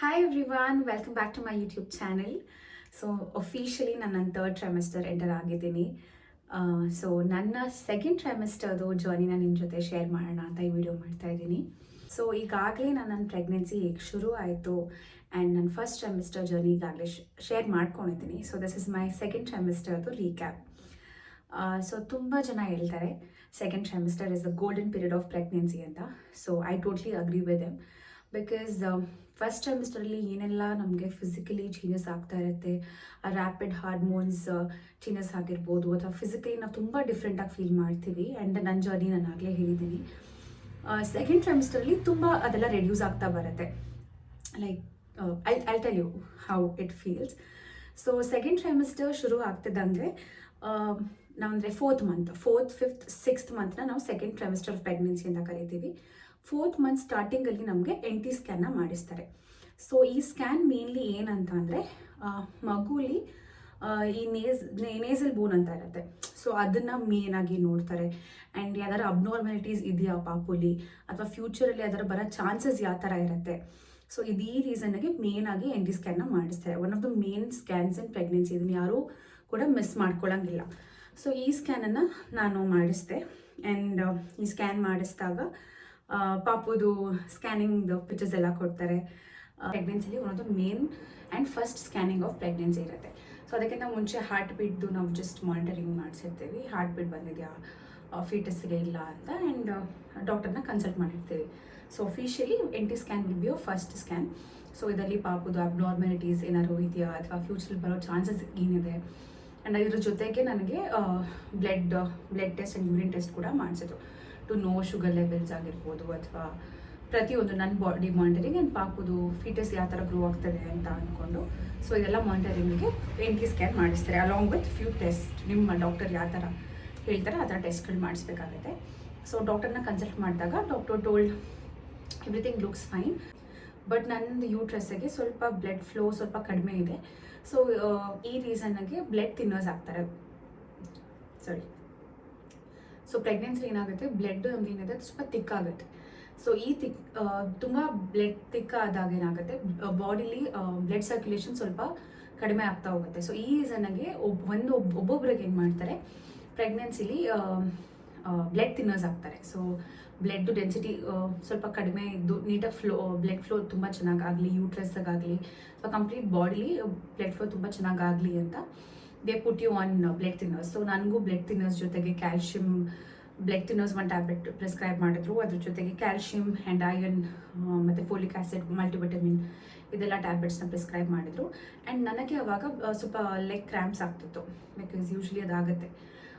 Hi everyone, welcome back to my YouTube channel. So officially ನನ್ನ third trimester enter ಆಗಿದ್ದೀನಿ. So ನನ್ನ second ಟ್ರೈಮೆಸ್ಟರ್ದು ಜರ್ನಿನ ನಿಮ್ಮ ಜೊತೆ ಶೇರ್ ಮಾಡೋಣ ಅಂತ ಈ ವಿಡಿಯೋ ಮಾಡ್ತಾ ಇದ್ದೀನಿ. ಸೊ ಈಗಾಗಲೇ ನನ್ನ ಪ್ರೆಗ್ನೆನ್ಸಿ ಹೇಗೆ ಶುರು ಆಯಿತು ಆ್ಯಂಡ್ ನನ್ನ ಫಸ್ಟ್ ಟ್ರೈಮೆಸ್ಟರ್ ಜರ್ನಿ ಈಗಾಗಲೇ ಶೇರ್ ಮಾಡ್ಕೊಂಡಿದ್ದೀನಿ. So this is my second ಟ್ರೈಮೆಸ್ಟರ್ದು ರೀಕ್ಯಾಪ್. ಸೊ ತುಂಬ ಜನ ಹೇಳ್ತಾರೆ second trimester is the golden period of pregnancy ಅಂತ. So I totally agree with them because first ಟ್ರೈಮೆಸ್ಟರಲ್ಲಿ ಏನೆಲ್ಲ ನಮಗೆ ಫಿಸಿಕಲಿ ಚೇಂಜಸ್ ಆಗ್ತಾ ಇರುತ್ತೆ, ರ್ಯಾಪಿಡ್ ಹಾರ್ಮೋನ್ಸ್ ಚೇಂಜಸ್ ಆಗಿರ್ಬೋದು, ಅಥವಾ ಫಿಸಿಕಲಿ ನಾವು ತುಂಬ ಡಿಫ್ರೆಂಟಾಗಿ ಫೀಲ್ ಮಾಡ್ತೀವಿ. ಆ್ಯಂಡ್ ನನ್ನ ಜರ್ನಿ ನಾನು ಆಗಲೇ ಹೇಳಿದ್ದೀನಿ. ಸೆಕೆಂಡ್ ಟ್ರೈಮೆಸ್ಟರಲ್ಲಿ ತುಂಬ ಅದೆಲ್ಲ ರೆಡ್ಯೂಸ್ ಆಗ್ತಾ ಬರುತ್ತೆ. Like I tell you how it feels. So second trimester ಶುರು ಆಗ್ತಿದ್ದಂಗೆ ನಾವಂದರೆ ಫೋರ್ತ್, ಫಿಫ್ತ್, ಸಿಕ್ಸ್ತ್ ಮಂತ್ನ ನಾವು ಸೆಕೆಂಡ್ ಟ್ರೈಮೆಸ್ಟರ್ ಆಫ್ ಪ್ರೆಗ್ನೆನ್ಸಿ ಅಂತ ಕರಿತೀವಿ. ಫೋರ್ತ್ ಮಂತ್ ಸ್ಟಾರ್ಟಿಂಗಲ್ಲಿ ನಮಗೆ NT ಸ್ಕ್ಯಾನ್ನ ಮಾಡಿಸ್ತಾರೆ. ಸೊ ಈ ಸ್ಕ್ಯಾನ್ ಮೇನ್ಲಿ ಏನಂತ ಅಂದರೆ ಮಗುಲಿ ಈ ನೇಸಲ್ ಬೋನ್ ಅಂತ ಇರುತ್ತೆ. ಸೊ ಅದನ್ನು ಮೇನಾಗಿ ನೋಡ್ತಾರೆ. ಆ್ಯಂಡ್ ಯಾವ್ದಾರು ಅಬ್ನಾರ್ಮಾಲಿಟೀಸ್ ಇದೆಯಾ ಪಾಪುಲಿ, ಅಥವಾ ಫ್ಯೂಚರಲ್ಲಿ ಅದರ ಬರೋ ಚಾನ್ಸಸ್ ಯಾವ ಥರ ಇರುತ್ತೆ. ಸೊ ಈ ರೀಸನ್ಗೆ ಮೇನಾಗಿ NT ಸ್ಕ್ಯಾನ್ನ ಮಾಡಿಸ್ತಾರೆ. One of the main scans in pregnancy. ಇದನ್ನು ಯಾರೂ ಕೂಡ ಮಿಸ್ ಮಾಡ್ಕೊಳ್ಳೋಂಗಿಲ್ಲ. ಸೊ ಈ ಸ್ಕ್ಯಾನನ್ನು ನಾನು ಮಾಡಿಸಿದೆ. ಆ್ಯಂಡ್ ಈ ಸ್ಕ್ಯಾನ್ ಮಾಡಿಸಿದಾಗ ಪಾಪುದು ಸ್ಕ್ಯಾನಿಂಗ್ದು ಪಿಕ್ಚರ್ಸ್ ಎಲ್ಲ ಕೊಡ್ತಾರೆ. ಪ್ರೆಗ್ನೆನ್ಸಿಲಿ one of the main and first scanning of pregnancy ಇರುತ್ತೆ. ಸೊ ಅದಕ್ಕಿಂತ ಮುಂಚೆ ಹಾರ್ಟ್ ಬೀಟ್ದು ನಾವು ಜಸ್ಟ್ ಮಾನಿಟರಿಂಗ್ ಮಾಡಿಸಿರ್ತೀವಿ. ಹಾರ್ಟ್ ಬೀಟ್ ಬಂದಿದೆಯಾ, ಫೀಟಸ್ಗೆ ಇಲ್ಲ ಅಂತ. ಆ್ಯಂಡ್ ಡಾಕ್ಟರ್ನ ಕನ್ಸಲ್ಟ್ ಮಾಡಿರ್ತೀವಿ. So officially NT scan will be first scan. So ಇದರಲ್ಲಿ ಪಾಪುದು ಅಬ್ನಾರ್ಮಾಲಿಟೀಸ್ ಏನಾದ್ರು ಇದೆಯಾ, ಅಥವಾ ಫ್ಯೂಚರಲ್ಲಿ ಬರೋ ಚಾನ್ಸಸ್ ಏನಿದೆ. ಆ್ಯಂಡ್ ಇದ್ರ ಜೊತೆಗೆ ನನಗೆ blood test and urine test ಕೂಡ ಮಾಡಿಸಿದ್ರು ಟು ನೋ ಶುಗರ್ ಲೆವೆಲ್ಸ್ ಆಗಿರ್ಬೋದು, ಅಥವಾ ಪ್ರತಿಯೊಂದು ನನ್ನ ಬಾಡಿ ಮಾನಿಟರಿಂಗ್ ಆ್ಯಂಡ್ ಪಾಪುದು ಫೀಟಸ್ ಯಾವ ಥರ ಗ್ರೋ ಆಗ್ತದೆ ಅಂತ ಅಂದ್ಕೊಂಡು. ಸೊ ಇದೆಲ್ಲ ಮಾನಿಟರಿಂಗಿಗೆ NT ಸ್ಕ್ಯಾನ್ ಮಾಡಿಸ್ತಾರೆ ಅಲಾಂಗ್ ವಿತ್ ಫ್ಯೂ ಟೆಸ್ಟ್. ನಿಮ್ಮ ಡಾಕ್ಟರ್ ಯಾವ ಥರ ಹೇಳ್ತಾರೆ ಆ ಥರ ಟೆಸ್ಟ್ಗಳು ಮಾಡಿಸ್ಬೇಕಾಗುತ್ತೆ. ಸೊ ಡಾಕ್ಟರ್ನ ಕನ್ಸಲ್ಟ್ ಮಾಡಿದಾಗ doctor told everything looks fine, but ನನ್ನದು ಯೂಟ್ರಸ್ಸಿಗೆ ಸ್ವಲ್ಪ ಬ್ಲಡ್ ಫ್ಲೋ ಸ್ವಲ್ಪ ಕಡಿಮೆ ಇದೆ. ಸೊ ಈ ರೀಸನ್ಗೆ ಬ್ಲಡ್ ಥಿನ್ನರ್ಸ್ ಆಗ್ತಾರೆ. ಸೊ ಪ್ರೆಗ್ನೆನ್ಸಿ ಏನಾಗುತ್ತೆ, ಬ್ಲಡ್ ನಮ್ದು ಏನಿದೆ ಅದು ಸ್ವಲ್ಪ ತಿಕ್ಕಾಗುತ್ತೆ. ಸೊ ಈ ತುಂಬ ಬ್ಲಡ್ ತಿಕ್ಕಾದಾಗ ಏನಾಗುತ್ತೆ, ಬಾಡಿಲಿ ಬ್ಲಡ್ ಸರ್ಕ್ಯುಲೇಷನ್ ಸ್ವಲ್ಪ ಕಡಿಮೆ ಆಗ್ತಾ ಹೋಗುತ್ತೆ. ಸೊ ಈ ರೀಸನ್ಗೆ ಒಬ್ಬೊಬ್ರಿಗೆ ಏನು ಮಾಡ್ತಾರೆ, ಪ್ರೆಗ್ನೆನ್ಸಿಲಿ ಬ್ಲಡ್ ಥಿನ್ನರ್ಸ್ ಆಗ್ತಾರೆ. ಸೊ ಬ್ಲಡ್ ಡೆನ್ಸಿಟಿ ಸ್ವಲ್ಪ ಕಡಿಮೆ ಇದ್ದು ನೀಟಾಗಿ ಬ್ಲಡ್ ಫ್ಲೋ ತುಂಬ ಚೆನ್ನಾಗಾಗಲಿ, ಯೂಟ್ರಸ್ಗಾಗಲಿ ಅಥವಾ ಕಂಪ್ಲೀಟ್ ಬಾಡಿಲಿ ಬ್ಲಡ್ ಫ್ಲೋ ತುಂಬ ಚೆನ್ನಾಗಾಗಲಿ ಅಂತ they put you on blood thinners. So ನನಗೂ ಬ್ಲಡ್ ಥಿನ್ನರ್ಸ್ ಜೊತೆಗೆ ಕ್ಯಾಲ್ಶಿಯಂ ಬ್ಲಡ್ ಥಿನ್ನರ್ಸ್ ಒಂದು ಟ್ಯಾಬ್ಲೆಟ್ ಪ್ರಿಸ್ಕ್ರೈಬ್ ಮಾಡಿದ್ರು. ಅದ್ರ ಜೊತೆಗೆ ಕ್ಯಾಲ್ಶಿಯಂ ಆ್ಯಂಡ್ ಐರನ್ ಮತ್ತು ಫೋಲಿಕ್ ಆ್ಯಸಿಡ್, ಮಲ್ಟಿವಿಟಮಿನ್ ಇದೆಲ್ಲ ಟ್ಯಾಬ್ಲೆಟ್ಸ್ನ ಪ್ರಿಸ್ಕ್ರೈಬ್ ಮಾಡಿದ್ರು. ಆ್ಯಂಡ್ ನನಗೆ ಅವಾಗ ಸ್ವಲ್ಪ ಲೆಗ್ ಕ್ರ್ಯಾಂಪ್ಸ್ ಆಗ್ತಿತ್ತು, ಬಿಕಾಸ್ ಯೂಶ್ವಲಿ ಅದಾಗುತ್ತೆ.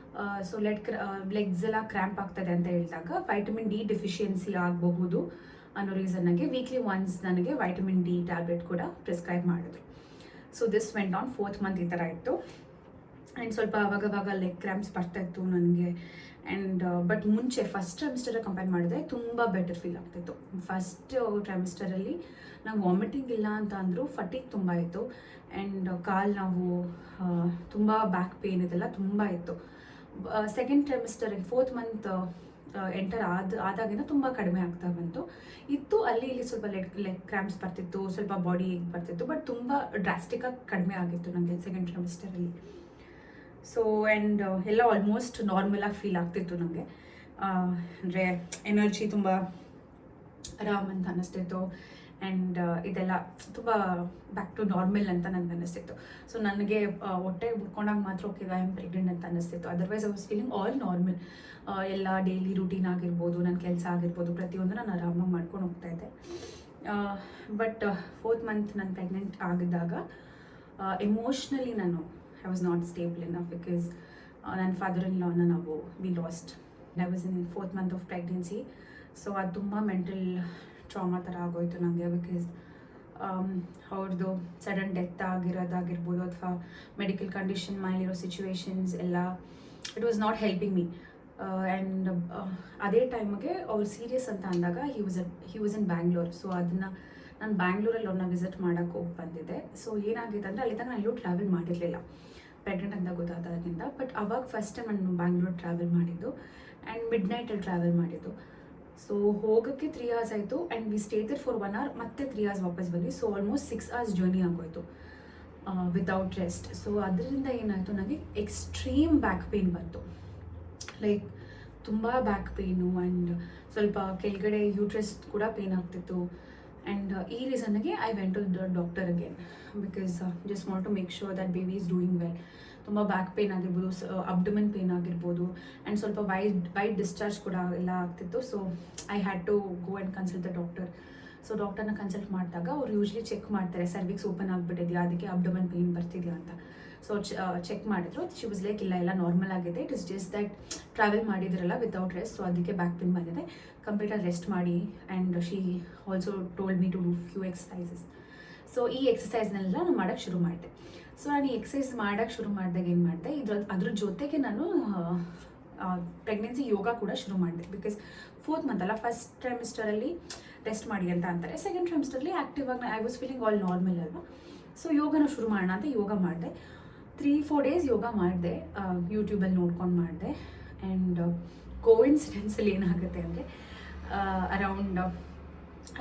ಸೊ ಲೆಗ್ಸ್ ಎಲ್ಲ ಕ್ರ್ಯಾಂಪ್ ಆಗ್ತದೆ ಅಂತ ಹೇಳಿದಾಗ ವೈಟಮಿನ್ D ಡೆಫಿಷಿಯನ್ಸಿ ಆಗಬಹುದು ಅನ್ನೋ ರೀಸನ್ಗೆ ವೀಕ್ಲಿ ಒನ್ಸ್ ನನಗೆ ವೈಟಮಿನ್ D ಟ್ಯಾಬ್ಲೆಟ್ ಕೂಡ ಪ್ರಿಸ್ಕ್ರೈಬ್ ಮಾಡಿದ್ರು. So this went on fourth month ಈ ಥರ ಇತ್ತು. ಆ್ಯಂಡ್ ಸ್ವಲ್ಪ ಅವಾಗವಾಗ ಲೆಗ್ ಕ್ರ್ಯಾಂಪ್ಸ್ ಬರ್ತಾಯಿತ್ತು ನನಗೆ. ಆ್ಯಂಡ್ ಬಟ್ ಮುಂಚೆ ಫಸ್ಟ್ ಟ್ರೈಮೆಸ್ಟರ್ ಕಂಪೇರ್ ಮಾಡಿದ್ರೆ ತುಂಬ ಬೆಟರ್ ಫೀಲ್ ಆಗ್ತಿತ್ತು. ಫಸ್ಟ್ ಟ್ರೈಮೆಸ್ಟರಲ್ಲಿ ನಂಗೆ ವಾಮಿಟಿಂಗ್ ಇಲ್ಲ ಅಂತ ಅಂದರೂ ಫಟಿಗ್ ತುಂಬ ಇತ್ತು. ಆ್ಯಂಡ್ ಕಾಲು ನೋವು, ತುಂಬ ಬ್ಯಾಕ್ ಪೇನ್ ಇದೆಲ್ಲ ತುಂಬ ಇತ್ತು. ಸೆಕೆಂಡ್ ಟ್ರೈಮೆಸ್ಟರ್ಗೆ ಫೋರ್ತ್ ಮಂತ್ ಎಂಟರ್ ಆದಾಗಿಂದ ತುಂಬ ಕಡಿಮೆ ಆಗ್ತಾ ಬಂತು. ಅಲ್ಲಿ ಇಲ್ಲಿ ಸ್ವಲ್ಪ ಲೆಗ್ ಕ್ರ್ಯಾಂಪ್ಸ್ ಬರ್ತಿತ್ತು, ಸ್ವಲ್ಪ ಬಾಡಿ ಬರ್ತಿತ್ತು, ಬಟ್ ತುಂಬ ಡ್ರಾಸ್ಟಿಕ್ಕಾಗಿ ಕಡಿಮೆ ಆಗಿತ್ತು ನನಗೆ ಸೆಕೆಂಡ್ ಟ್ರೈಮೆಸ್ಟರಲ್ಲಿ. ಸೊ ಆ್ಯಂಡ್ ಎಲ್ಲ ಆಲ್ಮೋಸ್ಟ್ ನಾರ್ಮಲಾಗಿ ಫೀಲ್ ಆಗ್ತಿತ್ತು ನನಗೆ. ಅಂದರೆ ಎನರ್ಜಿ ತುಂಬ ಆರಾಮ್ ಅಂತ ಅನ್ನಿಸ್ತಿತ್ತು. ಆ್ಯಂಡ್ ಇದೆಲ್ಲ ತುಂಬ ಬ್ಯಾಕ್ ಟು ನಾರ್ಮಲ್ ಅಂತ ನನಗೆ ಅನ್ನಿಸ್ತಿತ್ತು. ಸೊ ನನಗೆ ಹೊಟ್ಟೆ ಬಿಟ್ಕೊಂಡಾಗ ಮಾತ್ರ ಓಕೆ ಐ ಆಮ್ ಪ್ರೆಗ್ನೆಂಟ್ ಅಂತ ಅನ್ನಿಸ್ತಿತ್ತು. Otherwise I was feeling all normal. ಎಲ್ಲ ಡೈಲಿ ರೂಟೀನ್ ಆಗಿರ್ಬೋದು, ನನ್ನ ಕೆಲಸ ಆಗಿರ್ಬೋದು, ಪ್ರತಿಯೊಂದು ನಾನು ಆರಾಮಾಗಿ ಮಾಡ್ಕೊಂಡು ಹೋಗ್ತಾಯಿದ್ದೆ. ಬಟ್ ಫೋರ್ತ್ ಮಂತ್ ನಾನು ಪ್ರೆಗ್ನೆಂಟ್ ಆಗಿದ್ದಾಗ emotionally I was not stable enough, because ನನ್ನ ಫಾದರ್ ಇನ್ ಲಾನ we lost. I was in fourth month of pregnancy. So ಅದು ತುಂಬ ಮೆಂಟಲ್ ಟ್ರಾಮಾ ಥರ ಆಗೋಯ್ತು ನನಗೆ. ಬಿಕಾಸ್ ಅವ್ರದ್ದು ಸಡನ್ ಡೆತ್ ಆಗಿರೋದಾಗಿರ್ಬೋದು, ಅಥವಾ ಮೆಡಿಕಲ್ ಕಂಡೀಷನ್ ಮೇಲಿರೋ ಸಿಚುವೇಶನ್ಸ್ ಎಲ್ಲ it was not helping me. And ಅದೇ ಟೈಮ್ಗೆ ಅವ್ರು ಸೀರಿಯಸ್ ಅಂತ ಅಂದಾಗ he was in Bangalore. So ಅದನ್ನು ನಾನು ಬ್ಯಾಂಗ್ಳೂರಲ್ಲಿ ಅವ್ರನ್ನ ವಿಸಿಟ್ ಮಾಡೋಕ್ಕೆ ಹೋಗಿ ಬಂದಿದ್ದೆ. ಸೊ ಏನಾಗಿದೆ ಅಂದರೆ ಅಲ್ಲಿ ತನಕ ನಾನು ಎಲ್ಲೂ ಟ್ರಾವೆಲ್ ಮಾಡಿರಲಿಲ್ಲ ಪ್ರೆಗ್ನೆಂಟ್ ಅಂತ ಗೊತ್ತಾದಾಗಿಂದ. ಬಟ್ ಅವಾಗ ಫಸ್ಟ್ ಟೈಮ್ ನಾನು ಬ್ಯಾಂಗ್ಳೂರ್ ಟ್ರಾವೆಲ್ ಮಾಡಿದ್ದು, ಆ್ಯಂಡ್ ಮಿಡ್ ನೈಟಲ್ಲಿ ಟ್ರಾವೆಲ್ ಮಾಡಿದ್ದು. ಸೊ ಹೋಗೋಕ್ಕೆ 3 hours ಆಯಿತು and we stay there for 1 hour, ಮತ್ತೆ 3 hours ವಾಪಸ್ ಬಂದ್ವಿ. ಸೊ ಆಲ್ಮೋಸ್ಟ್ 6 hours ಜರ್ನಿ ಆಗೋಯಿತು ವಿತೌಟ್ ರೆಸ್ಟ್. ಸೊ ಅದರಿಂದ ಏನಾಯಿತು, ನನಗೆ ಎಕ್ಸ್ಟ್ರೀಮ್ ಬ್ಯಾಕ್ ಪೇಯ್ನ್ ಬಂತು. ಲೈಕ್ ತುಂಬ ಬ್ಯಾಕ್ ಪೇಯ್ನು ಆ್ಯಂಡ್ ಸ್ವಲ್ಪ ಕೆಳಗಡೆ ಯೂಟ್ರಸ್ ಕೂಡ ಪೇಯ್ನ್ ಆಗ್ತಿತ್ತು. ಆ್ಯಂಡ್ ಈ ರೀಸನ್ಗೆ I went to the doctor again because just want to make sure that baby is doing well. ತುಂಬ ಬ್ಯಾಕ್ ಪೇಯ್ನ್ ಆಗಿರ್ಬೋದು, ಅಬ್ಡಮನ್ ಪೇಯ್ನ್ ಆಗಿರ್ಬೋದು ಆ್ಯಂಡ್ ಸ್ವಲ್ಪ ವೈಟ್ ಡಿಸ್ಚಾರ್ಜ್ ಕೂಡ ಎಲ್ಲ ಆಗ್ತಿತ್ತು. So I had to go and consult the doctor. So ಡಾಕ್ಟರ್ನ consult ಮಾಡಿದಾಗ ಅವ್ರು ಯೂಶ್ವಲಿ ಚೆಕ್ ಮಾಡ್ತಾರೆ, ಸರ್ವಿಕ್ಸ್ ಓಪನ್ ಆಗಿಬಿಟ್ಟಿದೆಯಾ, ಅದಕ್ಕೆ ಅಬ್ಡಮನ್ ಪೇಯ್ನ್ ಬರ್ತಿದೆಯಾ ಅಂತ. ಸೊ ಚೆಕ್ ಮಾಡಿದ್ರು. ಶಿ ವಾಸ್ ಲೈಕ್ ಇಲ್ಲ ನಾರ್ಮಲ್ ಆಗಿದೆ, it is just that travel ಮಾಡಿದ್ರಲ್ಲ ವಿತೌಟ್ ರೆಸ್ಟ್, ಸೊ ಅದಕ್ಕೆ ಬ್ಯಾಕ್ ಪೇಯ್ನ್ ಬಂದಿದೆ, ಕಂಪ್ಲೀಟಾಗಿ ರೆಸ್ಟ್ ಮಾಡಿ. And she also told me to do few exercises. So ಈ ಎಕ್ಸಸೈಸ್ನೆಲ್ಲ ನಾನು ಮಾಡೋಕ್ಕೆ ಶುರು ಮಾಡಿದೆ. ಸೊ ನಾನು ಈ ಎಕ್ಸಸೈಸ್ ಮಾಡೋಕ್ಕೆ ಶುರು ಮಾಡಿದಾಗ ಏನು ಮಾಡಿದೆ, ಅದ್ರ ಜೊತೆಗೆ ನಾನು ಪ್ರೆಗ್ನೆನ್ಸಿ ಯೋಗ ಕೂಡ ಶುರು ಮಾಡಿದೆ. ಬಿಕಾಸ್ 4th ಮಂತ್ ಅಲ್ಲ, ಫಸ್ಟ್ ಟ್ರೈಮಿಸ್ಟರಲ್ಲಿ ರೆಸ್ಟ್ ಮಾಡಿ ಅಂತ ಅಂತಾರೆ, ಸೆಕೆಂಡ್ ಟ್ರೈಮಿಸ್ಟರಲ್ಲಿ ಆ್ಯಕ್ಟಿವ್ ಆಗಿ I was feeling all normal ಅಲ್ವಾ. ಸೊ ಯೋಗನ ಶುರು ಮಾಡೋಣ ಅಂತ ಯೋಗ ಮಾಡಿದೆ. 3-4 days ಯೋಗ ಮಾಡಿದೆ, ಯೂಟ್ಯೂಬಲ್ಲಿ ನೋಡ್ಕೊಂಡು ಮಾಡಿದೆ. ಆ್ಯಂಡ್ ಕೋಇನ್ಸಿಡೆನ್ಸಲ್ಲಿ ಏನಾಗುತ್ತೆ ಅಂದರೆ, around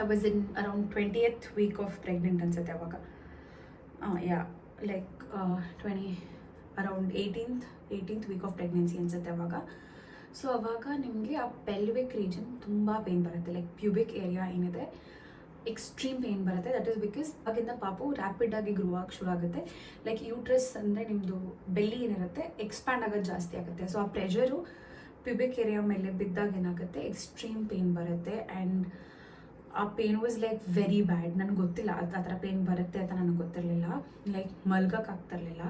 I was in around 20th week of pregnant ಅನ್ಸುತ್ತೆ ಅವಾಗ. Like around 18th week of pregnancy ಅನ್ಸುತ್ತೆ ಅವಾಗ. ಸೊ ಅವಾಗ ನಿಮಗೆ ಆ ಪೆಲ್ವಿಕ್ ರೀಜನ್ ತುಂಬ ಪೇಯ್ನ್ ಬರುತ್ತೆ, ಲೈಕ್ ಪ್ಯೂಬಿಕ್ ಏರಿಯಾ ಏನಿದೆ ಎಕ್ಸ್ಟ್ರೀಮ್ ಪೇಯ್ನ್ ಬರುತ್ತೆ. ದಟ್ ಈಸ್ ಬಿಕಾಸ್ ಆಗಿಂದ ಪಾಪು ರ್ಯಾಪಿಡಾಗಿ ಗ್ರೋ ಆಗಿ ಶುರು ಆಗುತ್ತೆ. ಲೈಕ್ ಯೂಟ್ರಸ್ ಅಂದರೆ ನಿಮ್ಮದು ಬೆಲ್ಲಿ ಏನಿರುತ್ತೆ ಎಕ್ಸ್ಪ್ಯಾಂಡ್ ಆಗೋದು ಜಾಸ್ತಿ ಆಗುತ್ತೆ. ಸೊ ಆ ಪ್ರೆಷರು ಪ್ಯೂಬಿಕ್ ಏರಿಯಾ ಮೇಲೆ ಬಿದ್ದಾಗ ಏನಾಗುತ್ತೆ, ಎಕ್ಸ್ಟ್ರೀಮ್ ಪೇಯ್ನ್ ಬರುತ್ತೆ. ಆ್ಯಂಡ್ ಆ pain was like very bad. ನನಗೆ ಗೊತ್ತಿಲ್ಲ ಆ ಥರ ಪೇಯ್ನ್ ಬರುತ್ತೆ ಅಂತ ನನಗೆ ಗೊತ್ತಿರಲಿಲ್ಲ. ಲೈಕ್ ಮಲ್ಗೋಕ್ಕಾಗ್ತಿರ್ಲಿಲ್ಲ,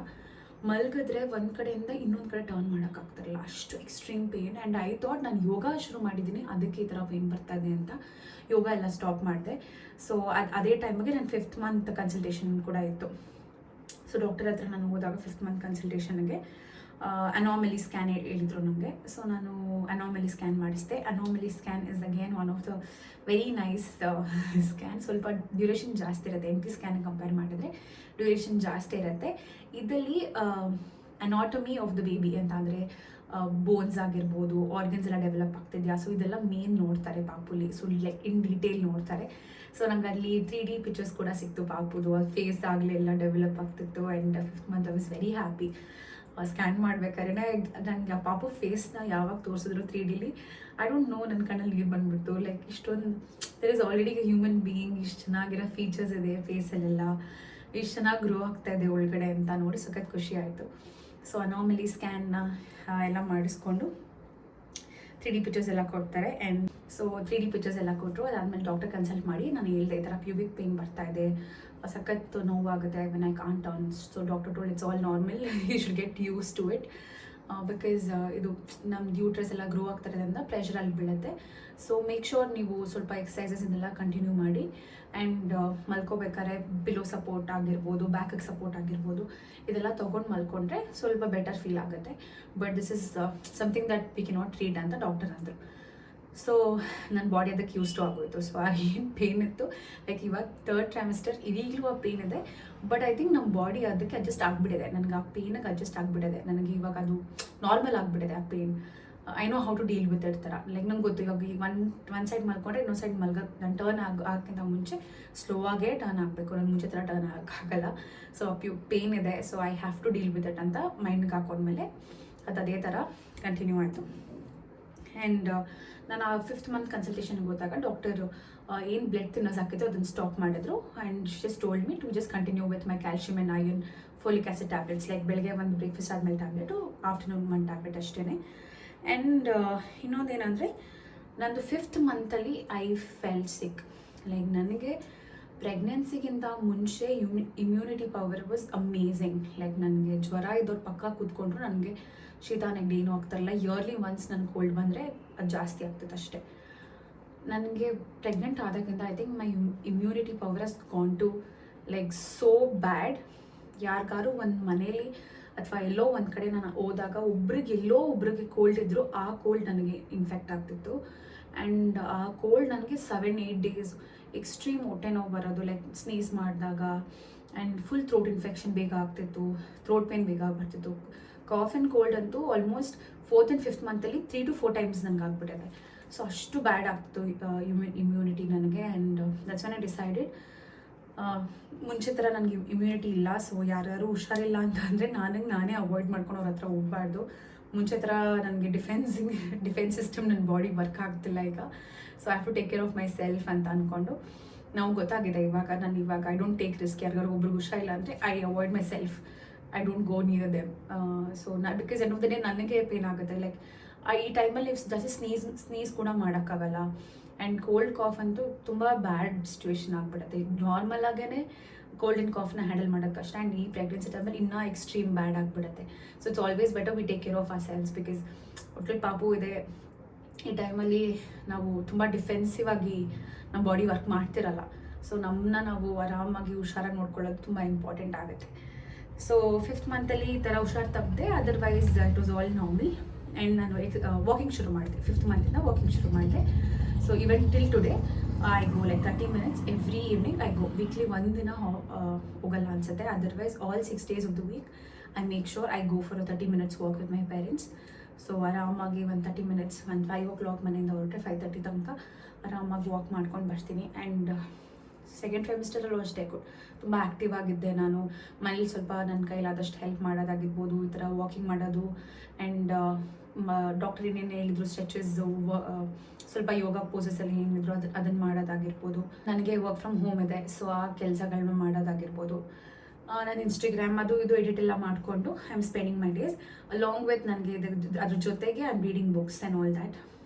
ಮಲ್ಗಿದ್ರೆ ಒಂದು ಕಡೆಯಿಂದ ಇನ್ನೊಂದು ಕಡೆ ಟರ್ನ್ ಮಾಡೋಕ್ಕಾಗ್ತಿರಲಿಲ್ಲ, ಅಷ್ಟು extreme pain. And I thought ನಾನು ಯೋಗ ಶುರು ಮಾಡಿದ್ದೀನಿ ಅದಕ್ಕೆ ಈ ಥರ ಪೇಯ್ನ್ ಬರ್ತಾ ಇದೆ ಅಂತ ಯೋಗ ಎಲ್ಲ ಸ್ಟಾಪ್ ಮಾಡಿದೆ. ಸೊ ಅದೇ ಟೈಮಿಗೆ ನನ್ನ 5th month ಕನ್ಸಲ್ಟೇಷನ್ ಕೂಡ ಇತ್ತು. ಸೊ ಡಾಕ್ಟರ್ ಹತ್ರ ನಾನು ಹೋದಾಗ 5th month ಕನ್ಸಲ್ಟೇಷನ್ಗೆ ಅನಾಮಲಿ ಸ್ಕ್ಯಾನ್ ಹೇಳಿದ್ರು ನನಗೆ. ಸೊ ನಾನು ಅನಾಮಲಿ ಸ್ಕ್ಯಾನ್ ಮಾಡಿಸಿದೆ. Anomaly scan is again one of the very nice scan. ಸ್ವಲ್ಪ ಡ್ಯೂರೇಷನ್ ಜಾಸ್ತಿ ಇರುತ್ತೆ, NT ಸ್ಕ್ಯಾನಿಗೆ ಕಂಪೇರ್ ಮಾಡಿದರೆ ಡ್ಯೂರೇಷನ್ ಜಾಸ್ತಿ ಇರುತ್ತೆ. ಇದರಲ್ಲಿ ಅನಾಟಮಿ ಆಫ್ ದ ಬೇಬಿ ಅಂತ ಅಂದರೆ ಬೋನ್ಸ್ ಆಗಿರ್ಬೋದು, ಆರ್ಗನ್ಸ್ ಎಲ್ಲ ಡೆವಲಪ್ ಆಗ್ತಿದೆಯಾ, ಸೊ ಇದೆಲ್ಲ ಮೇನ್ ನೋಡ್ತಾರೆ ಪಾಪುಲಿ. ಸೊ ಲೈಕ್ ಇನ್ ಡೀಟೇಲ್ ನೋಡ್ತಾರೆ. ಸೊ ನಂಗೆ ಅಲ್ಲಿ 3D ಪಿಕ್ಚರ್ಸ್ ಕೂಡ ಸಿಕ್ತು ಪಾಪುದು, ಅದು ಫೇಸ್ ಆಗಲಿ ಎಲ್ಲ ಡೆವಲಪ್ ಆಗ್ತಿತ್ತು. And 5th month I was very happy. Scan ಮಾಡ್ಬೇಕಾದ್ರೆ ನನಗೆ ಆ ಪಾಪು ಫೇಸ್ನ ಯಾವಾಗ ತೋರಿಸಿದ್ರು 3Dಲಿ, ಐ ಡೋಂಟ್ ನೋ, ನನ್ನ ಕಣ್ಣಲ್ಲಿ ನೀರು ಬಂದುಬಿಡ್ತು. ಲೈಕ್ ಇಷ್ಟೊಂದು there is already human being, ಇಷ್ಟು ಚೆನ್ನಾಗಿರೋ ಫೀಚರ್ಸ್ ಇದೆ ಫೇಸಲ್ಲೆಲ್ಲ, ಇಷ್ಟು ಚೆನ್ನಾಗಿ ಗ್ರೋ ಆಗ್ತಾ ಇದೆ ಒಳಗಡೆ ಅಂತ ನೋಡಿ ಸಖತ್ ಖುಷಿ ಆಯಿತು. ಸೊ ಅನಾಮಲಿ ಸ್ಕ್ಯಾನ್ನ ಎಲ್ಲ ಮಾಡಿಸ್ಕೊಂಡು 3D ಪಿಕ್ಚರ್ಸ್ ಎಲ್ಲ ಕೊಡ್ತಾರೆ. ಆ್ಯಂಡ್ ಸೊ 3D ಪಿಕ್ಚರ್ಸ್ ಎಲ್ಲ ಕೊಟ್ಟರು. ಅದಾದಮೇಲೆ ಡಾಕ್ಟರ್ ಕನ್ಸಲ್ಟ್ ಮಾಡಿ ನಾನು ಹೇಳಿದೆ ಈ ಥರ ಪ್ಯೂಬಿಕ್ ಪೇಯ್ನ್ ಬರ್ತಾ ಇದೆ, ಸಖತ್ತು ನೋವಾಗುತ್ತೆ when I can't turn. So doctor told it's all normal, you should get use to it because ಇದು ನಮ್ದು ಯೂಟ್ರಸ್ ಎಲ್ಲ ಗ್ರೋ ಆಗ್ತಿರೋದ್ರಿಂದ ಪ್ರೆಷರ್ ಅಲ್ಲಿ ಬೀಳುತ್ತೆ. ಸೊ ಮೇಕ್ ಶೋರ್ ನೀವು ಸ್ವಲ್ಪ ಎಕ್ಸಸೈಸಸ್ ಇದೆಲ್ಲ ಕಂಟಿನ್ಯೂ ಮಾಡಿ. ಆ್ಯಂಡ್ ಮಲ್ಕೋಬೇಕಾದ್ರೆ ಪಿಲೋ ಸಪೋರ್ಟ್ ಆಗಿರ್ಬೋದು, ಬ್ಯಾಕಿಗೆ ಸಪೋರ್ಟ್ ಆಗಿರ್ಬೋದು, ಇದೆಲ್ಲ ತೊಗೊಂಡು ಮಲ್ಕೊಂಡ್ರೆ ಸ್ವಲ್ಪ ಬೆಟರ್ ಫೀಲ್ ಆಗುತ್ತೆ. But this is something that we cannot treat ಅಂತ ಡಾಕ್ಟರ್ ಅಂದರು. ಸೊ ನನ್ನ ಬಾಡಿ ಅದಕ್ಕೆ ಯೂಸ್ ಟು ಆಗೋಯಿತು. ಸೊ ಏನು ಪೇಯ್ನ್ ಇತ್ತು, ಲೈಕ್ ಇವಾಗ 3rd trimester ಈಗಲೂ ಆ ಪೇಯ್ನ್ ಇದೆ. ಬಟ್ ಐ ಥಿಂಕ್ ನಮ್ಮ ಬಾಡಿ ಅದಕ್ಕೆ ಅಡ್ಜಸ್ಟ್ ಆಗಿಬಿಟ್ಟಿದೆ, ನನಗೆ ಆ ಪೇಯ್ನಿಗೆ ಅಡ್ಜಸ್ಟ್ ಆಗಿಬಿಟ್ಟಿದೆ. ನನಗೆ ಇವಾಗ ಅದು ನಾರ್ಮಲ್ ಆಗಿಬಿಟ್ಟಿದೆ ಆ pain. I know how to deal with it ಥರ. ಲೈಕ್ ನಂಗೆ ಗೊತ್ತು, ಇವಾಗ ಈಗ ಒನ್ ಸೈಡ್ ಮಲ್ಕೊಂಡ್ರೆ ಇನ್ನೊಂದು ಸೈಡ್ ನಾನು ಟರ್ನ್ ಆಗೋಕ್ಕಿಂತ ಮುಂಚೆ ಸ್ಲೋ ಆಗೇ ಟರ್ನ್ ಆಗಬೇಕು, ನಾನು ಮುಂಚೆ ಥರ ಟರ್ನ್ ಆಗೋಕ್ಕಾಗಲ್ಲ. ಸೊ ಪೇಯ್ನ್ ಇದೆ, so I have to deal with it ಅಂತ ಮೈಂಡ್ಗೆ ಹಾಕೊಂಡ್ಮೇಲೆ ಅದು ಅದೇ ಥರ ಕಂಟಿನ್ಯೂ ಆಯಿತು. ಆ್ಯಂಡ್ ನಾನು ಆ 5th month ಕನ್ಸಲ್ಟೇಷನ್ಗೆ ಹೋದಾಗ ಡಾಕ್ಟರು ಏನು ಬ್ಲಡ್ ತಿನ್ನೋಸ್ ಹಾಕಿದ್ರು ಅದನ್ನು ಸ್ಟಾಪ್ ಮಾಡಿದ್ರು. And just told me to just continue with my calcium and iron folic acid tablets. Like ಬೆಳಗ್ಗೆ ಒಂದು ಬ್ರೇಕ್ಫಾಸ್ಟ್ ಆದಮೇಲೆ ಟ್ಯಾಬ್ಲೆಟು, ಆಫ್ಟರ್ನೂನ್ ಒಂದು ಟ್ಯಾಬ್ಲೆಟ್ ಅಷ್ಟೇ. ಆ್ಯಂಡ್ ಇನ್ನೊಂದೇನೆಂದರೆ ನಂದು 5th monthಲ್ಲಿ ಐ ಫೆಲ್ಟ್ ಸಿಕ್. ಲೈಕ್ ನನಗೆ ಪ್ರೆಗ್ನೆನ್ಸಿಗಿಂತ ಮುಂಚೆ immunity power was amazing. Like ನನಗೆ ಜ್ವರ ಇದ್ದವ್ರು ಪಕ್ಕ ಕೂತ್ಕೊಂಡ್ರು ನನಗೆ ಶೀತ ನೆಗಡಿ ಏನೂ ಆಗ್ತಾರಲ್ಲ. ಇಯರ್ಲಿ ಒನ್ಸ್ ನನಗೆ ಕೋಲ್ಡ್ ಬಂದರೆ ಅದು ಜಾಸ್ತಿ ಆಗ್ತದೆ ಅಷ್ಟೇ. ನನಗೆ ಪ್ರೆಗ್ನೆಂಟ್ ಆದಾಗಿಂದ I think my immunity power has gone to like so bad. ಯಾರಿಗಾರು ಒಂದು ಮನೇಲಿ ಅಥವಾ ಎಲ್ಲೋ ಒಂದು ಕಡೆ ನಾನು ಹೋದಾಗ ಒಬ್ರಿಗೆ ಕೋಲ್ಡ್ ಇದ್ದರೂ ಆ ಕೋಲ್ಡ್ ನನಗೆ ಇನ್ಫೆಕ್ಟ್ ಆಗ್ತಿತ್ತು. ಆ್ಯಂಡ್ ಆ ಕೋಲ್ಡ್ ನನಗೆ 7-8 days ಎಕ್ಸ್ಟ್ರೀಮ್ ಹೊಟ್ಟೆ ನೋವು ಬರೋದು, ಲೈಕ್ ಸ್ನೀಸ್ ಮಾಡಿದಾಗ. ಆ್ಯಂಡ್ ಫುಲ್ ಥ್ರೋಟ್ ಇನ್ಫೆಕ್ಷನ್ ಬೇಗ ಆಗ್ತಿತ್ತು, ಥ್ರೋಟ್ ಪೇನ್ ಬೇಗ ಬರ್ತಿತ್ತು. ಕಾಫ್ ಆ್ಯಂಡ್ ಕೋಲ್ಡ್ ಅಂತೂ almost 4th and 5th monthಲ್ಲಿ 3 to 4 times ನನಗೆ ಆಗ್ಬಿಟ್ಟಿದೆ. ಸೊ ಅಷ್ಟು ಬ್ಯಾಡ್ ಆಗ್ತು ಇಮ್ಯುನಿಟಿ ನನಗೆ. And that's when I decided ಮುಂಚೆ ಥರ ನನಗೆ ಇಮ್ಯುನಿಟಿ ಇಲ್ಲ. ಸೊ ಯಾರ್ಯಾರು ಹುಷಾರಿಲ್ಲ ಅಂತ ಅಂದರೆ ನಾನೇ ಅವಾಯ್ಡ್ ಮಾಡ್ಕೊಂಡು ಅವ್ರ ಹತ್ರ ಹೋಗಬಾರ್ದು. ಮುಂಚೆ ಥರ ನನಗೆ ಡಿಫೆನ್ಸ್ ಸಿಸ್ಟಮ್ ನನ್ನ ಬಾಡಿ ವರ್ಕ್ ಆಗ್ತಿಲ್ಲ ಈಗ. So I have to take care of myself ಅಂತ ಅಂದ್ಕೊಂಡು ನಾವು ಗೊತ್ತಾಗಿದೆ ಇವಾಗ ಐ ಡೋಂಟ್ ಟೇಕ್ ರಿಸ್ಕ್. ಯಾರಿಗಾರು ಒಬ್ರಿಗೆ ಹುಷಾರಿಲ್ಲ ಅಂದರೆ I avoid my self, I don't go near them. So because end of the day ನನಗೆ ಪೇನ್ ಆಗುತ್ತೆ. ಲೈಕ್ ಈ ಟೈಮಲ್ಲಿ ಜಾಸ್ತಿ ಸ್ನೀಸ್ ಕೂಡ ಮಾಡೋಕ್ಕಾಗಲ್ಲ. ಆ್ಯಂಡ್ ಕೋಲ್ಡ್ ಕಾಫ್ ಅಂತೂ ತುಂಬ ಬ್ಯಾಡ್ ಸಿಚುವೇಶನ್ ಆಗಿಬಿಡುತ್ತೆ. ನಾರ್ಮಲ್ ಆಗೇ ಕೋಲ್ಡ್ ಆ್ಯಂಡ್ ಕಾಫ್ನ ಹ್ಯಾಂಡಲ್ ಮಾಡೋಕ್ಕೆ ಕಷ್ಟ. ಆ್ಯಂಡ್ ಈ ಪ್ರೆಗ್ನೆನ್ಸಿ ಟೈಮಲ್ಲಿ ಇನ್ನೂ ಎಕ್ಸ್ಟ್ರೀಮ್ ಬ್ಯಾಡ್ ಆಗಿಬಿಡುತ್ತೆ. So it's always better we take care of ourselves. Because ಒಟ್ಲಿ ಪಾಪು ಇದೆ, ಈ ಟೈಮಲ್ಲಿ ನಾವು ತುಂಬ ಡಿಫೆನ್ಸಿವ್ ಆಗಿ ನಮ್ಮ ಬಾಡಿ ವರ್ಕ್ ಮಾಡ್ತಿರಲ್ಲ. ಸೊ ನಮ್ಮನ್ನ ನಾವು ಆರಾಮಾಗಿ ಹುಷಾರಾಗಿ ನೋಡ್ಕೊಳ್ಳೋದು ತುಂಬ ಇಂಪಾರ್ಟೆಂಟ್ ಆಗುತ್ತೆ. ಸೊ 5th ಮಂತಲ್ಲಿ ಈ ಥರ ಹುಷಾರು ತಪ್ಪದೆ, otherwise it was all normal. And ನಾನು ವಾಕಿಂಗ್ ಶುರು ಮಾಡಿದೆ. 5th ಮಂತಿಂದ ವಾಕಿಂಗ್ ಶುರು ಮಾಡಿದೆ. So even till today I go like 30 minutes every evening. I go weekly ಒಂದಿನ ಹೋಗಲ್ಲ ಅನ್ಸುತ್ತೆ. Otherwise all 6 days of the week I make sure I go for 30 minutes walk with my parents. So ಆರಾಮಾಗಿ 30 minutes, 5 o'clock ಮನೆಯಿಂದ ಹೊರಟ್ರೆ 5:30 ತನಕ ಆರಾಮಾಗಿ walk ಮಾಡ್ಕೊಂಡು ಬರ್ತೀನಿ. ಆ್ಯಂಡ್ ಸೆಕೆಂಡ್ ಟ್ರೈಮಿಸ್ಟರಲ್ಲೂ ಅಷ್ಟೇ ತುಂಬ ಆ್ಯಕ್ಟಿವ್ ಆಗಿದ್ದೆ ನಾನು. ಮನೇಲಿ ಸ್ವಲ್ಪ ನನ್ನ ಕೈಲಾದಷ್ಟು ಹೆಲ್ಪ್ ಮಾಡೋದಾಗಿರ್ಬೋದು, ಈ ಥರ ವಾಕಿಂಗ್ ಮಾಡೋದು. ಆ್ಯಂಡ್ ಡಾಕ್ಟರ್ ಏನೇನು ಹೇಳಿದ್ರು, ಸ್ಟ್ರೆಚಸ್ಸು, ಸ್ವಲ್ಪ ಯೋಗ ಪೋಸಸಲ್ಲಿ ಏನಿದ್ರು ಅದನ್ನು ಮಾಡೋದಾಗಿರ್ಬೋದು. ನನಗೆ ವರ್ಕ್ ಫ್ರಮ್ ಹೋಮ್ ಇದೆ, ಸೊ ಆ ಕೆಲಸಗಳನ್ನ ಮಾಡೋದಾಗಿರ್ಬೋದು. ನಾನು ಇನ್ಸ್ಟಾಗ್ರಾಮ್ ಅದು ಇದು ಎಡಿಟ್ ಎಲ್ಲ ಮಾಡಿಕೊಂಡು I am spending my days along with. ನನಗೆ ಅದ್ರ ಜೊತೆಗೆ I am reading books and all that.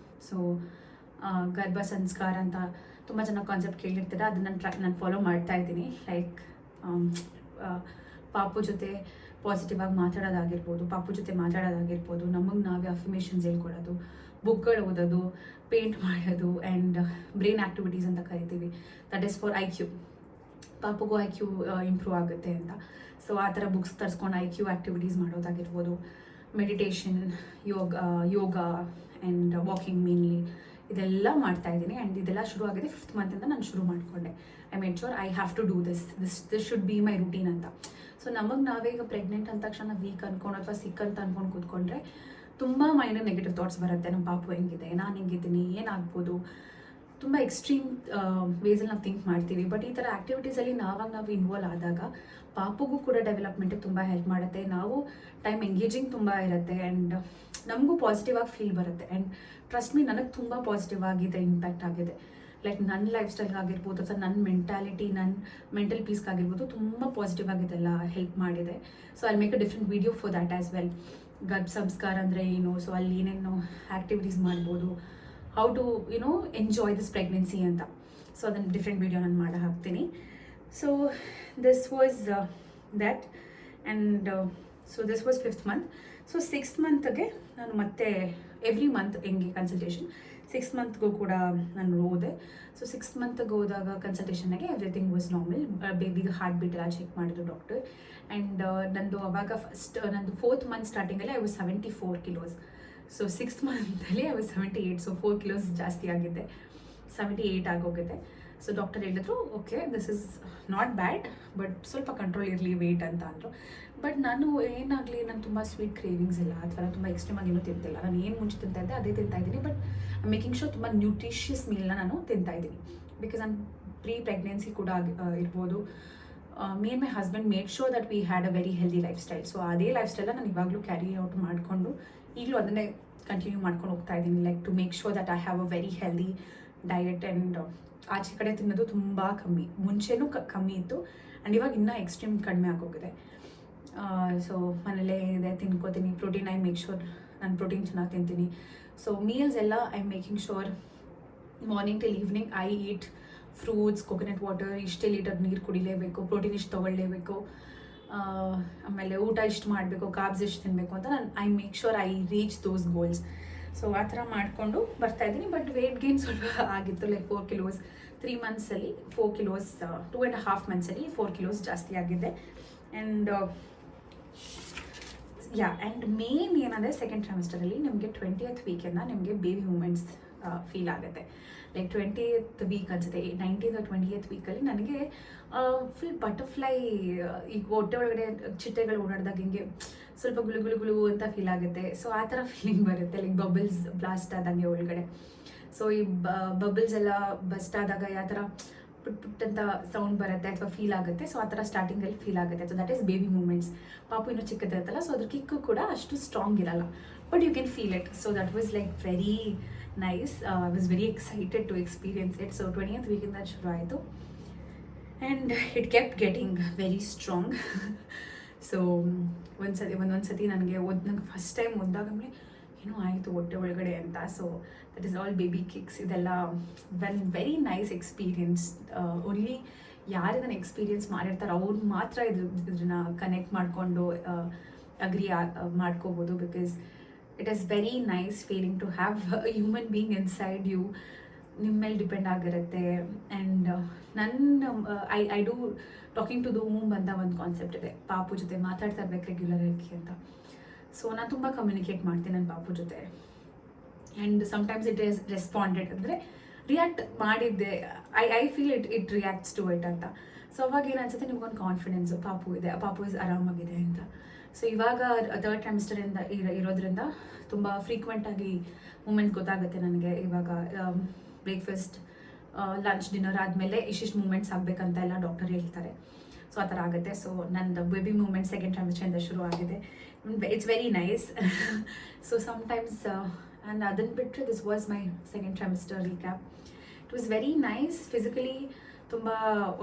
So ಗರ್ಭ ಸಂಸ್ಕಾರ ಅಂತ ತುಂಬ ಚೆನ್ನಾಗಿ ಕಾನ್ಸೆಪ್ಟ್ ಕೇಳಿರ್ತಾರೆ, ಅದನ್ನು ನಾನು ಫಾಲೋ ಮಾಡ್ತಾ ಇದ್ದೀನಿ. ಲೈಕ್ ಪಾಪು ಜೊತೆ ಪಾಸಿಟಿವ್ ಆಗಿ ಮಾತಾಡೋದಾಗಿರ್ಬೋದು, ಪಾಪು ಜೊತೆ ಮಾತಾಡೋದಾಗಿರ್ಬೋದು, ನಮಗೆ ನಾವೇ ಅಫರ್ಮೇಷನ್ಸ್ ಹೇಳ್ಕೊಡೋದು, ಬುಕ್ಗಳು ಓದೋದು, ಪೇಂಟ್ ಮಾಡೋದು, ಆ್ಯಂಡ್ ಬ್ರೈನ್ ಆ್ಯಕ್ಟಿವಿಟೀಸ್ ಅಂತ ಕರಿತೀವಿ. That is for IQ. ಪಾಪುಗೂ IQ improve ಆಗುತ್ತೆ ಅಂತ. ಸೊ ಆ ಥರ ಬುಕ್ಸ್ ತರಿಸ್ಕೊಂಡು IQ ಆ್ಯಕ್ಟಿವಿಟೀಸ್ ಮಾಡೋದಾಗಿರ್ಬೋದು, meditation, yoga and walking mainly ಇದೆಲ್ಲ ಮಾಡ್ತಾ ಇದ್ದೀನಿ. ಆ್ಯಂಡ್ ಇದೆಲ್ಲ ಶುರು ಆಗಿದೆ 5th ಮಂತಿಂದ ನಾನು ಶುರು ಮಾಡಿಕೊಂಡೆ. I made sure I have to do this should be my routine ಅಂತ. ಸೊ ನಮಗೆ ನಾವೇ ಈಗ ಪ್ರೆಗ್ನೆಂಟ್ ಅಂದ ತಕ್ಷಣ ವೀಕ್ ಅಂದ್ಕೊಂಡು ಅಥವಾ ಸಿಕ್ ಅಂತ ಅಂದ್ಕೊಂಡು ಕೂತ್ಕೊಂಡ್ರೆ ತುಂಬ ಮೈಂಡ್ ನೆಗೆಟಿವ್ ಥಾಟ್ಸ್ ಬರುತ್ತೆ. ನಮ್ಮ ಪಾಪು ಹೆಂಗಿದೆ, ನಾನು ಹೆಂಗಿದ್ದೀನಿ, ಏನಾಗ್ಬೋದು, ತುಂಬ ಎಕ್ಸ್ಟ್ರೀಮ್ ವೇಸಲ್ಲಿ ನಾವು ಥಿಂಕ್ ಮಾಡ್ತೀವಿ. ಬಟ್ ಈ ಥರ ಆ್ಯಕ್ಟಿವಿಟೀಸಲ್ಲಿ ನಾವು ಇನ್ವಾಲ್ವ್ ಆದಾಗ ಪಾಪುಗೂ ಕೂಡ ಡೆವಲಪ್ಮೆಂಟಿಗೆ ತುಂಬ ಹೆಲ್ಪ್ ಮಾಡುತ್ತೆ. ನಾವು ಟೈಮ್ ಎಂಗೇಜಿಂಗ್ ತುಂಬ ಇರುತ್ತೆ. ಆ್ಯಂಡ್ ನಮಗೂ ಪಾಸಿಟಿವ್ ಆಗಿ ಫೀಲ್ ಬರುತ್ತೆ. ಆ್ಯಂಡ್ ಟ್ರಸ್ಟ್ ಮೀ, ನನಗೆ ತುಂಬ ಪಾಸಿಟಿವ್ ಆಗಿದೆ, ಇಂಪ್ಯಾಕ್ಟ್ ಆಗಿದೆ. ಲೈಕ್ ನನ್ನ ಲೈಫ್ ಸ್ಟೈಲ್ಗಾಗಿರ್ಬೋದು ಅಥವಾ ನನ್ನ ಮೆಂಟಾಲಿಟಿ, ನನ್ನ ಮೆಂಟಲ್ ಪೀಸ್ಗಾಗಿರ್ಬೋದು ತುಂಬ ಪಾಸಿಟಿವ್ ಆಗಿದೆಲ್ಲ ಹೆಲ್ಪ್ ಮಾಡಿದೆ. So I make a different video for that as well. ಗರ್ಭ ಸಂಸ್ಕಾರ ಅಂದರೆ ಏನು, ಸೊ ಅಲ್ಲಿ ಏನೇನು ಆ್ಯಕ್ಟಿವಿಟೀಸ್ ಮಾಡ್ಬೋದು, how to enjoy this pregnancy ಅಂತ. ಸೊ ಅದನ್ನು ಡಿಫ್ರೆಂಟ್ ವಿಡಿಯೋ ನಾನು ಮಾಡಿ ಹಾಕ್ತೀನಿ. So this was that. And so this was 5th month. So 6th ಮಂತ್ಗೆ ನಾನು ಮತ್ತೆ ಎವ್ರಿ ಮಂತ್ ಹೆಂಗೆ ಕನ್ಸಲ್ಟೇಷನ್, 6th ಮಂತ್ಗೂ ಕೂಡ ನಾನು ಹೋದೆ. ಸೊ 6th ಮಂತ್ಗೆ ಹೋದಾಗ ಕನ್ಸಲ್ಟೇಷನ್ಗೆ ಎವ್ರಿಥಿಂಗ್ ವಾಸ್ ನಾರ್ಮಲ್. ಬೇಬಿಗೆ ಹಾರ್ಟ್ ಬೀಟ್ ಎಲ್ಲ ಚೆಕ್ ಮಾಡಿದ್ರು ಡಾಕ್ಟರ್. ಆ್ಯಂಡ್ ನಂದು ಅವಾಗ ನಂದು 4th ಮಂತ್ ಸ್ಟಾರ್ಟಿಂಗಲ್ಲಿ I was 74 kilos. So 6th ಮಂತಲ್ಲಿ ಐ ವಾಸ್ 78. ಸೊ 4 kilos ಜಾಸ್ತಿ ಆಗಿದ್ದೆ, 78 ಆಗೋಗಿದೆ. ಸೊ ಡಾಕ್ಟರ್ ಹೇಳಿದ್ರು, okay this is not bad, but ಸ್ವಲ್ಪ ಕಂಟ್ರೋಲ್ ಇರಲಿ ವೆಯ್ಟ್ ಅಂತ ಅಂದರು. ಬಟ್ ನಾನು ಏನಾಗಲಿ, ನಾನು ತುಂಬ ಸ್ವೀಟ್ ಕ್ರೇವಿಂಗ್ಸ್ ಇಲ್ಲ ಅಥವಾ ನಾನು ತುಂಬ ಎಕ್ಸ್ಟ್ರೀಮ್ ಆಗಿ ಏನೂ ತಿಂತಿಲ್ಲ. ನಾನು ಏನು ಮುಂಚೆ ತಿಂತಾ ಇದ್ದೆ ಅದೇ ತಿಂತಾ ಇದ್ದೀನಿ. ಬಟ್ ಮೇಕಿಂಗ್ ಶೋರ್ ತುಂಬ ನ್ಯೂಟ್ರಿಷಿಯಸ್ ಮೀಲ್ನ ನಾನು ತಿಂತಾ ಇದ್ದೀನಿ. ಬಿಕಾಸ್ ನಾನು ಪ್ರೆಗ್ನೆನ್ಸಿ ಕೂಡ ಇರ್ಬೋದು, me and my husband made sure that we had a very healthy life style. So ಅದೇ ಲೈಫ್ ಸ್ಟೈಲ್ನ ನಾನು ಇವಾಗಲೂ ಕ್ಯಾರಿ ಔಟ್ ಮಾಡಿಕೊಂಡು ಈಗಲೂ ಅದನ್ನೇ ಕಂಟಿನ್ಯೂ ಮಾಡ್ಕೊಂಡು ಹೋಗ್ತಾ ಇದ್ದೀನಿ. Like to make sure that I have a very healthy diet. And ಆಚೆ ಕಡೆ ತಿನ್ನೋದು ತುಂಬ ಕಮ್ಮಿ, ಮುಂಚೆನೂ ಕಮ್ಮಿ ಇತ್ತು. ಆ್ಯಂಡ್ ಇವಾಗ ಇನ್ನೂ ಎಕ್ಸ್ಟ್ರೀಮ್ ಕಡಿಮೆ ಆಗೋಗಿದೆ. ಸೊ ಮನೇಲೇ ಇದೆ ತಿನ್ಕೋತೀನಿ. ಪ್ರೋಟೀನ್ ಐ ಮೇಕ್ ಶೋರ್ ನಾನು ಪ್ರೋಟೀನ್ ಚೆನ್ನಾಗಿ ತಿಂತೀನಿ. ಸೊ ಮೀಲ್ಸ್ ಎಲ್ಲ I making sure morning till evening I eat fruits, coconut water, ಇಷ್ಟೇ ಲೀಟರ್ ನೀರು ಕುಡಿಲೇಬೇಕು, ಪ್ರೋಟೀನ್ ಇಷ್ಟು ತೊಗೊಳ್ಳೇಬೇಕು, ಆಮೇಲೆ ಊಟ ಇಷ್ಟು ಮಾಡಬೇಕು, ಕಾರ್ಬ್ಸ್ ಇಷ್ಟು ತಿನ್ನಬೇಕು ಅಂತ ನಾನು I make sure I reach those goals. So ಆ ಥರ ಮಾಡಿಕೊಂಡು ಬರ್ತಾಯಿದ್ದೀನಿ. ಬಟ್ ವೆಯ್ಟ್ ಗೇನ್ ಸ್ವಲ್ಪ ಆಗಿತ್ತು. ಲೈಕ್ 4 kilos 3 ಮಂತ್ಸಲ್ಲಿ, 4 kilos 2.5 ಮಂತ್ಸಲ್ಲಿ 4 kilos ಜಾಸ್ತಿ ಆಗಿದೆ. ಆ್ಯಂಡ್ ಆ್ಯಂಡ್ ಮೇನ್ ಏನಂದರೆ ಸೆಕೆಂಡ್ ಟ್ರೈಮಿಸ್ಟರಲ್ಲಿ ನಿಮಗೆ 20th ವೀಕಿಂದ ನಿಮಗೆ ಬೇಬಿ ಮೂಮೆಂಟ್ಸ್ ಫೀಲ್ ಆಗುತ್ತೆ. ಲೈಕ್ 20th ವೀಕ್ ಅನ್ಸುತ್ತೆ, 19th or 20th ವೀಕಲ್ಲಿ ನನಗೆ ಫುಲ್ ಬಟರ್ಫ್ಲೈ, ಈಗ ಹೊಟ್ಟೆ ಒಳಗಡೆ ಚಿಟ್ಟೆಗಳು ಓಡಾಡಿದಾಗ ಹಿಂಗೆ ಸ್ವಲ್ಪ ಗುಳು ಅಂತ ಫೀಲ್ ಆಗುತ್ತೆ. ಸೊ ಆ ಥರ ಫೀಲಿಂಗ್ ಬರುತ್ತೆ, ಲೈಕ್ ಬಬಲ್ಸ್ ಬ್ಲಾಸ್ಟ್ ಆದಂಗೆ ಒಳಗಡೆ. ಸೊ ಈ ಬಬಲ್ಸ್ ಎಲ್ಲ ಬಸ್ಟ್ ಆದಾಗ ಯಾವ ಥರ ಪುಟ್ ಪುಟ್ ಅಂತ ಸೌಂಡ್ ಬರುತ್ತೆ ಅಥವಾ ಫೀಲ್ ಆಗುತ್ತೆ, ಸೊ ಆ ಥರ ಸ್ಟಾರ್ಟಿಂಗಲ್ಲಿ ಫೀಲ್ ಆಗುತ್ತೆ. So that is baby moments. ಪಾಪು ಇನ್ನೂ ಚಿಕ್ಕದಿರುತ್ತಲ್ಲ, ಸೊ ಅದ್ರ ಕಿಕ್ಕು ಕೂಡ ಅಷ್ಟು ಸ್ಟ್ರಾಂಗ್ ಇರಲ್ಲ, but you can feel it. So that was like very nice. I was very excited to experience it. So 20th ವೀಕಿಂದ ಶುರು ಆಯಿತು and it kept getting very strong. So ಒಂದೊಂದ್ಸತಿ ನನಗೆ ನಂಗೆ ಫಸ್ಟ್ ಟೈಮ್ ಓದಾಗಲೇ ಏನೋ ಆಯಿತು ಹೊಟ್ಟೆ ಒಳಗಡೆ ಅಂತ. So that is all baby kicks. ಇದೆಲ್ಲ ವೆರಿ ನೈಸ್ ಎಕ್ಸ್ಪೀರಿಯನ್ಸ್. ಓನ್ಲಿ ಯಾರು ಇದನ್ನು ಎಕ್ಸ್ಪೀರಿಯನ್ಸ್ ಮಾಡಿರ್ತಾರೆ ಅವ್ರು ಮಾತ್ರ ಇದನ್ನ ಕನೆಕ್ಟ್ ಮಾಡಿಕೊಂಡು ಅಗ್ರಿ ಮಾಡ್ಕೋಬೋದು. Because it is very nice feeling to have human being inside you. ನಿಮ್ಮ ಮೇಲೆ ಡಿಪೆಂಡ್ ಆಗಿರುತ್ತೆ. And I do talking to the womb ಅಂತ ಒಂದು ಕಾನ್ಸೆಪ್ಟ್ ಇದೆ. ಪಾಪು ಜೊತೆ ಮಾತಾಡ್ತಾ ಇರ್ಬೇಕು ರೆಗ್ಯುಲರಾಗಿ ಅಂತ. ಸೊ ನಾನು ತುಂಬ ಕಮ್ಯುನಿಕೇಟ್ ಮಾಡ್ತೀನಿ ನನ್ನ ಪಾಪು ಜೊತೆ. And sometimes it is responded, ಅಂದರೆ ರಿಯಾಕ್ಟ್ ಮಾಡಿದ್ದೆ. I feel it reacts to it ಅಂತ. ಸೊ ಅವಾಗ ಏನು ಅನ್ಸುತ್ತೆ, ನಿಮ್ಗೊಂದು ಕಾನ್ಫಿಡೆನ್ಸು ಪಾಪು ಇದೆ, ಪಾಪು ಇಸ್ ಆರಾಮಾಗಿದೆ ಅಂತ. ಸೊ ಇವಾಗ 3rd ಟ್ರೈಮಿಸ್ಟರಿಂದ ಇರೋದ್ರಿಂದ ತುಂಬ ಫ್ರೀಕ್ವೆಂಟಾಗಿ ಮೂಮೆಂಟ್ ಗೊತ್ತಾಗುತ್ತೆ ನನಗೆ. ಇವಾಗ ಬ್ರೇಕ್ಫಾಸ್ಟ್, ಲಂಚ್, ಡಿನ್ನರ್ ಆದಮೇಲೆ ಇಷ್ಟಿಷ್ಟು ಮೂಮೆಂಟ್ಸ್ ಆಗಬೇಕಂತ ಎಲ್ಲ ಡಾಕ್ಟರ್ ಹೇಳ್ತಾರೆ. ಸೊ ಆ ಥರ ಆಗುತ್ತೆ. ಸೊ ನಂದು ಬೇಬಿ ಮೂಮೆಂಟ್ 2nd ಟ್ರೈಮಿಸ್ಟರಿಂದ ಶುರು ಆಗಿದೆ. It's very nice. So sometimes and ಅದನ್ನು ಬಿಟ್ಟರೆ this was my 2nd trimester recap. It was very nice. Physically ತುಂಬ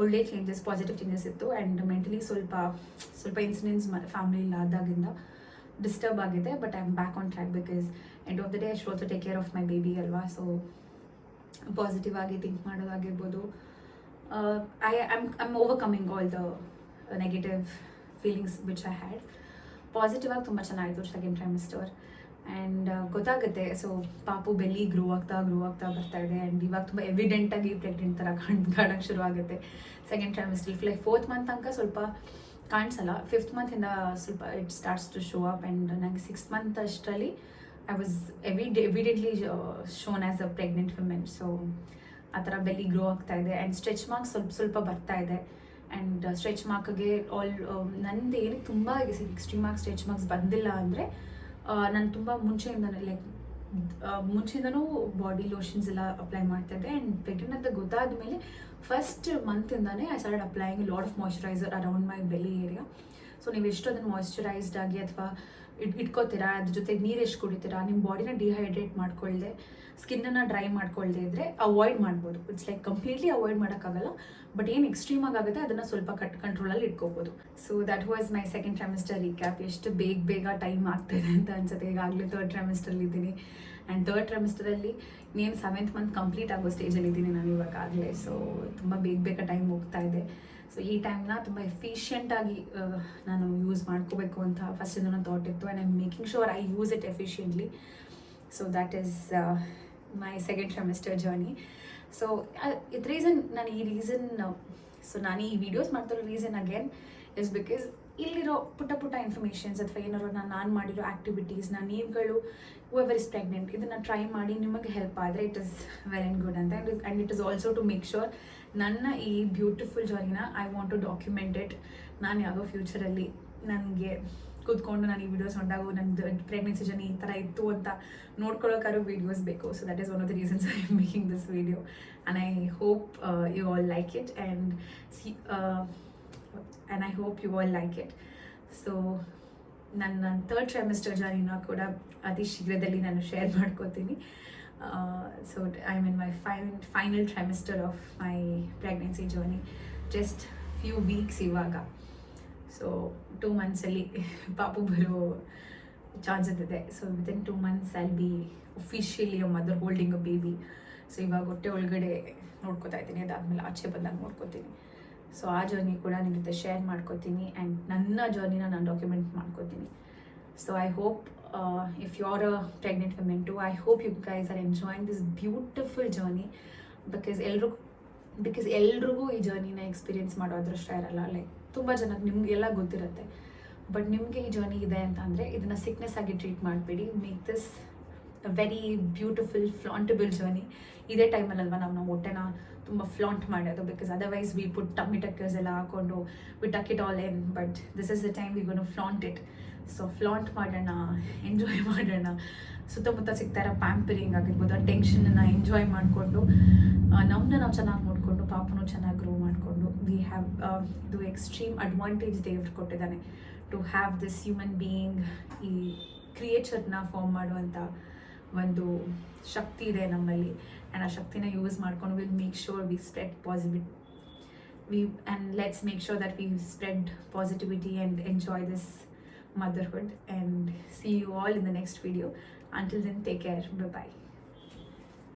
ಒಳ್ಳೆ ಚೇಂಜಸ್, ಪಾಸಿಟಿವ್ ಚೇಂಜಸ್ ಇತ್ತು. ಆ್ಯಂಡ್ ಮೆಂಟಲಿ ಸ್ವಲ್ಪ ಇನ್ಸಿಡೆಂಟ್ಸ್ ಫ್ಯಾಮಿಲಿಲಿ ಆದಾಗಿಂದ ಡಿಸ್ಟರ್ಬ್ ಆಗಿದೆ. But I am back on track because end of the day I should also take care of my baby ಅಲ್ವಾ. So positive ಆಗಿ think ಮಾಡೋದಾಗಿರ್ಬೋದು. I am overcoming all the negative feelings which I had. Positive ಆಗಿ ತುಂಬ ಚೆನ್ನಾಗಿತ್ತು 2nd trimester. And ಗೊತ್ತಾಗುತ್ತೆ. So ಪಾಪು belly grow ಆಗ್ತಾ ಬರ್ತಾ ಇದೆ. ಆ್ಯಂಡ್ ಇವಾಗ ತುಂಬ ಎವಿಡೆಂಟಾಗಿ ಪ್ರೆಗ್ನೆಂಟ್ ಥರ ಕಾಣೋಕ್ಕೆ ಶುರು ಆಗುತ್ತೆ 2nd trimester. Like 4th month ತನಕ ಸ್ವಲ್ಪ ಕಾಣಿಸಲ್ಲ. 5th ಮಂತಿಂದ ಸ್ವಲ್ಪ it starts to show up. And ನನಗೆ 6th ಮಂತ್ ಅಷ್ಟರಲ್ಲಿ I was evidently shown as a pregnant women. So ಆ ಥರ ಬೆಲ್ಲಿ ಗ್ರೋ ಆಗ್ತಾ ಇದೆ. ಆ್ಯಂಡ್ ಸ್ಟ್ರೆಚ್ ಮಾರ್ಕ್ಸ್ ಸ್ವಲ್ಪ ಬರ್ತಾ ಇದೆ. ಆ್ಯಂಡ್ ಸ್ಟ್ರೆಚ್ ಮಾರ್ಕ್ಗೆ ನಂದು ಏನಕ್ಕೆ ತುಂಬ ಎಕ್ಸ್ಟ್ರೀಮ್ ಆಗಿ ಸ್ಟ್ರೆಚ್ ಮಾರ್ಕ್ಸ್ ಬಂದಿಲ್ಲ ಅಂದರೆ, ನಾನು ತುಂಬ ಮುಂಚೆಯಿಂದನೂ ಬಾಡಿ ಲೋಷನ್ಸ್ ಎಲ್ಲ ಅಪ್ಲೈ ಮಾಡ್ತಾಯಿದ್ದೆ. ಆ್ಯಂಡ್ ಪ್ರೆಗ್ನೆಂಟ್ ಅಂತ ಗೊತ್ತಾದ ಮೇಲೆ ಫಸ್ಟ್ ಮಂತಿಂದಾನೇ I started applying lot of moisturiser around my belly area. So ನೀವು ಎಷ್ಟು ಅದನ್ನು ಮಾಯ್ಶ್ಚರೈಸ್ಡ್ ಆಗಿ ಅಥವಾ ಇಟ್ಕೋತೀರಾ, ಅದ್ರ ಜೊತೆಗೆ ನೀರು ಎಷ್ಟು ಕುಡಿತೀರಾ, ನಿಮ್ಮ ಬಾಡಿನ ಡಿಹೈಡ್ರೇಟ್ ಮಾಡ್ಕೊಳ್ಳದೆ, ಸ್ಕಿನ್ನನ್ನು ಡ್ರೈ ಮಾಡ್ಕೊಳ್ಳದೆ ಇದ್ದರೆ ಅವಾಯ್ಡ್ ಮಾಡ್ಬೋದು. ಇಟ್ಸ್ ಲೈಕ್ ಕಂಪ್ಲೀಟ್ಲಿ ಅವಾಯ್ಡ್ ಮಾಡೋಕ್ಕಾಗಲ್ಲ, ಬಟ್ ಏನು ಎಕ್ಸ್ಟ್ರೀಮ್ ಆಗುತ್ತೆ ಅದನ್ನು ಸ್ವಲ್ಪ ಕಂಟ್ರೋಲಲ್ಲಿ ಇಟ್ಕೋಬೋದು. So that was my 2nd trimester recap. ಎಷ್ಟು ಬೇಗ ಟೈಮ್ ಆಗ್ತಾಯಿದೆ ಅಂತ ಅನ್ಸುತ್ತೆ. ಈಗಾಗಲೇ 3rd ಟ್ರೈಮಿಸ್ಟರಲ್ಲಿ ಇದ್ದೀನಿ. ಆ್ಯಂಡ್ 3rd ಟ್ರೈಮಿಸ್ಟರಲ್ಲಿ ಇನ್ನೇನು 7th ಮಂತ್ ಕಂಪ್ಲೀಟ್ ಆಗೋ ಸ್ಟೇಜಲ್ಲಿ ಇದ್ದೀನಿ ನಾನು ಇವಾಗಲೇ. ಸೊ ತುಂಬ ಬೇಗ ಟೈಮ್ ಹೋಗ್ತಾ ಇದೆ. ಸೊ ಈ ಟೈಮ್ನ ತುಂಬ ಎಫಿಷಿಯೆಂಟಾಗಿ ನಾನು ಯೂಸ್ ಮಾಡ್ಕೋಬೇಕು ಅಂತ ಫಸ್ಟಿಂದ ಥಾಟ್ ಇತ್ತು. And I am making sure I use it efficiently. So that is my 2nd trimester journey. So ಇದು ರೀಸನ್ ನಾನು ಈ ವಿಡಿಯೋಸ್ ಮಾಡ್ತಿರೋ ರೀಸನ್ ಅಗೇನ್ ಇಸ್ ಬಿಕಾಸ್ ಇಲ್ಲಿರೋ ಪುಟ್ಟ ಇನ್ಫಾರ್ಮೇಷನ್ಸ್ ಅಥವಾ ಏನಾದ್ರು ನಾನು ಮಾಡಿರೋ ಆ್ಯಕ್ಟಿವಿಟೀಸ್ನ ನೀವುಗಳು ಹೂಎವರ್ ಇಸ್ ಪ್ರೆಗ್ನೆಂಟ್ ಇದನ್ನು ಟ್ರೈ ಮಾಡಿ ನಿಮಗೆ ಹೆಲ್ಪ್ ಆದರೆ it is well and good ಅಂತ. And it is also to make sure ನನ್ನ ಈ ಬ್ಯೂಟಿಫುಲ್ ಜರ್ನಿನ I want to document it. ನಾನು ಯಾವುದೋ ಫ್ಯೂಚರಲ್ಲಿ ನನಗೆ ಕೂತ್ಕೊಂಡು ನಾನು ಈ ವಿಡಿಯೋಸ್ ನೋಡಿದಾಗ ನನ್ನದು ಪ್ರೆಗ್ನೆನ್ಸಿ ಜರ್ನಿ ಈ ಥರ ಇತ್ತು ಅಂತ ನೋಡ್ಕೊಳ್ಳೋಕ್ಕಾದ್ರೂ ವೀಡಿಯೋಸ್ ಬೇಕು. So that is one of the reasons I am making this video. And I hope you all like it. And I hope you all like it. So ನನ್ನ 3rd trimester ಜರ್ನಿನ ಕೂಡ ಅತಿ ಶೀಘ್ರದಲ್ಲಿ ನಾನು ಶೇರ್ ಮಾಡ್ಕೋತೀನಿ. So I mean my final trimester of my pregnancy journey. Just few weeks ಇವಾಗ. So 2 ಮಂತ್ಸಲ್ಲಿ ಪಾಪು ಬರೋ chances ಇದೆ. So within 2 months I B officially a mother holding a baby. So ಇವಾಗ ಹೊಟ್ಟೆ ಒಳಗಡೆ ನೋಡ್ಕೋತಾ ಇದ್ದೀನಿ, ಅದಾದಮೇಲೆ ಆಚೆ ಬಂದಾಗ ನೋಡ್ಕೋತೀನಿ. ಸೊ ಆ ಜರ್ನಿ ಕೂಡ ನಿಮ್ಮ ಜೊತೆ ಶೇರ್ ಮಾಡ್ಕೋತೀನಿ. ಆ್ಯಂಡ್ ನನ್ನ ಜರ್ನಿನ ನಾನು ಡಾಕ್ಯುಮೆಂಟ್ ಮಾಡ್ಕೋತೀನಿ. So I hope if you are a pregnant women too, I hope you guys are enjoying this beautiful journey. Because ಎಲ್ರಿಗೂ ಈ ಜರ್ನಿನ ಎಕ್ಸ್ಪೀರಿಯೆನ್ಸ್ ಮಾಡೋ ಅದೃಷ್ಟ ಇರಲ್ಲ. ಲೈಕ್ ತುಂಬ ಜನಕ್ಕೆ ನಿಮಗೆಲ್ಲ ಗೊತ್ತಿರುತ್ತೆ, ಬಟ್ ನಿಮಗೆ ಈ ಜರ್ನಿ ಇದೆ ಅಂತ ಅಂದರೆ ಇದನ್ನು ಸಿಕ್ನೆಸ್ ಆಗಿ ಟ್ರೀಟ್ ಮಾಡಬೇಡಿ. Make this a very beautiful flauntable journey. ಇದೇ ಟೈಮಲ್ಲಲ್ವ ನಾವು ಹೊಟ್ಟೆನ ತುಂಬ ಫ್ಲಾಂಟ್ ಮಾಡೋದು, because otherwise we put tummy tuckers ಎಲ್ಲ ಹಾಕೊಂಡು we tuck it all in, but this is the time we gonna flaunt it. So flaunt ಮಾಡೋಣ, ಎಂಜಾಯ್ ಮಾಡೋಣ. ಸುತ್ತಮುತ್ತ ಸಿಗ್ತಾರ ಪ್ಯಾಂಪರಿಂಗ್ ಆಗಿರ್ಬೋದು, ಆ ಟೆನ್ಷನನ್ನು ಎಂಜಾಯ್ ಮಾಡಿಕೊಂಡು ನಮ್ಮನ್ನ ನಾವು ಚೆನ್ನಾಗಿ ನೋಡಿಕೊಂಡು ಪಾಪನೂ ಚೆನ್ನಾಗಿ ಗ್ರೋ ಮಾಡಿಕೊಂಡು ವಿ ಹ್ಯಾವ್ ಇದು ಎಕ್ಸ್ಟ್ರೀಮ್ ಅಡ್ವಾಂಟೇಜ್ ದೇವ್ರು ಕೊಟ್ಟಿದ್ದಾನೆ to have this human being. ಈ ಕ್ರಿಯೇಚರ್ನ ಫಾರ್ಮ್ ಮಾಡುವಂಥ ಒಂದು ಶಕ್ತಿ ಇದೆ ನಮ್ಮಲ್ಲಿ, ಆ್ಯಂಡ್ ಆ ಶಕ್ತಿನ ಯೂಸ್ ಮಾಡ್ಕೊಂಡು will make sure we spread and let's make sure that we spread positivity and enjoy this motherhood, and see you all in the next video. Until then, take care. Bye bye.